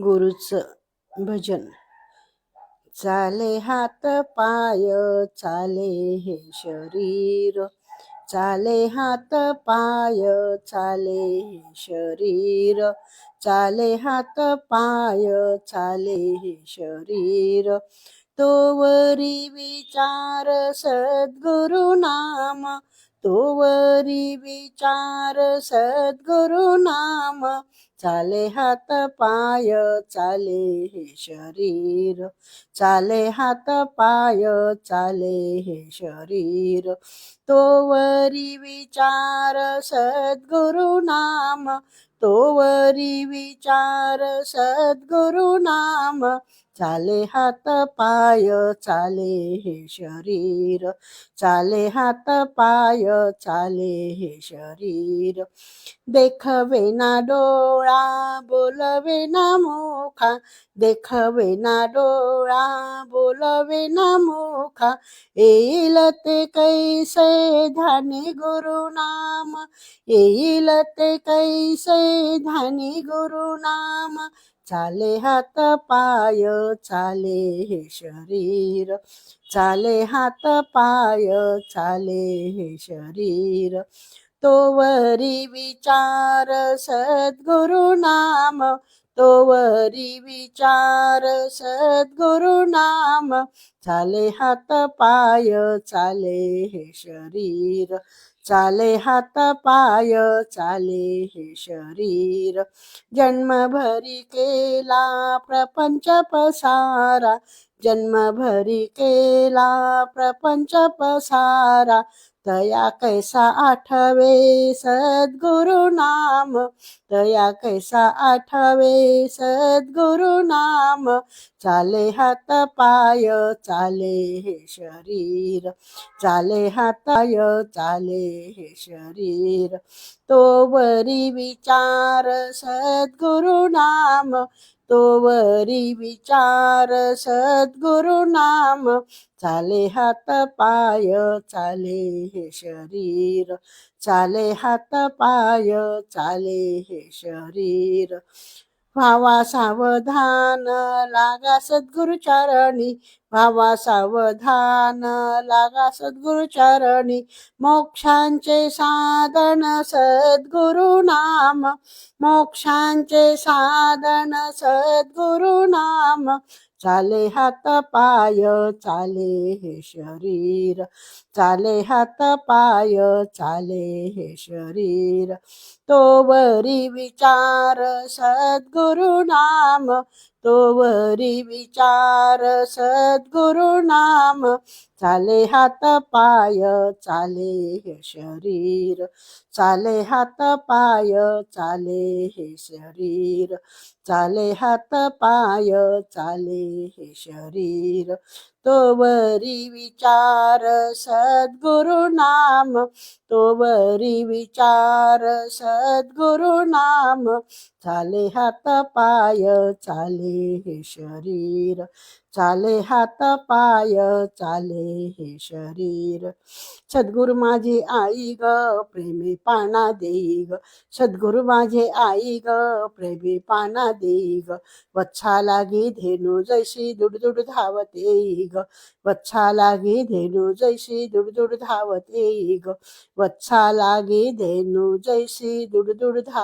गुरुचं भजन. चाले हात पाय चाले हे शरीर, चाले हात पाय चाले हे शरीर, चाले हात पाय चाले हे शरीर. तोवरी विचार सद्गुरु नाम, तोवरी विचार सद्गुरु नाम. चाले हात पाय चाले हे शरीर, चाले हात पाय चाले हे शरीर. तोवरी विचार सद्गुरु नाम, तोवरी विचार सद्गुरु नाम. चाले हात पाय चाले हे शरीर, चाले हात पाय चाले हे शरीर. देखवे ना डोळा बोलवे ना मुखा, देखवे ना डोळा बोलवे ना मुखा. येईल ते कैसे ध्यानी गुरु नाम, येईल ते कैसे ध्यानी गुरु नाम. चाले हात पाय चाले हे शरीर, चाले हात पाय चाले हे शरीर. तोवरी विचार सद्गुरु नाम, तोवरी विचार सद्गुरु नाम. चाले हात पाय चाले हे शरीर, चाले हात पाय चाले हे शरीर. जन्मभरी केला प्रपंच पसारा, जन्मभरी केला प्रपंच पसारा. तया कैसा आठवे सद्गुरु नाम, तया कैसा आठवे सद्गुरु नाम. चाले हात पाय चाले हे शरीर, चाले हात पाय चाले हे शरीर. तोवरी विचार सद्गुरु नाम, तोवरी विचार सद्गुरु नाम. चाले हात पाय चाले हे शरीर, चाले हात पाय चाले हे शरीर. व्हावा सावधान लागा सद्गुरु चरणी, व्हावा सावधान लागा सद्गुरु चरणी. मोक्षांचे साधन सद्गुरु नाम, मोक्षांचे साधन सद्गुरु नाम. चाले हात पाय चाले हे शरीर, चाले हात पाय चाले हे शरीर. तोवरी विचार सद्गुरु नाम, तोवरी विचार सद्गुरु नाम. चाले हात पाय चाले हे शरीर, चाले हात पाय चाले हे शरीर. चाले हात पाय चाले हे शरीर. तोवरी विचार सद्गुरु नाम, तोवरी विचार सद्गुरु नाम. चाले हात पाय चाले हे शरीर, चाले हात पाय चाले हे शरीर. सद्गुरु माझी आई ग प्रेमी पाना देई ग, सद्गुरु माझे आई ग प्रेमी पाना देई ग. वच्छा लागी धेनू जैशी दुडदुड धावते ग, वच्छा लागी धेनू जैशी दुडदुड धावते ग. वच्छा लागी धेनू जैशी दुडदुड धावते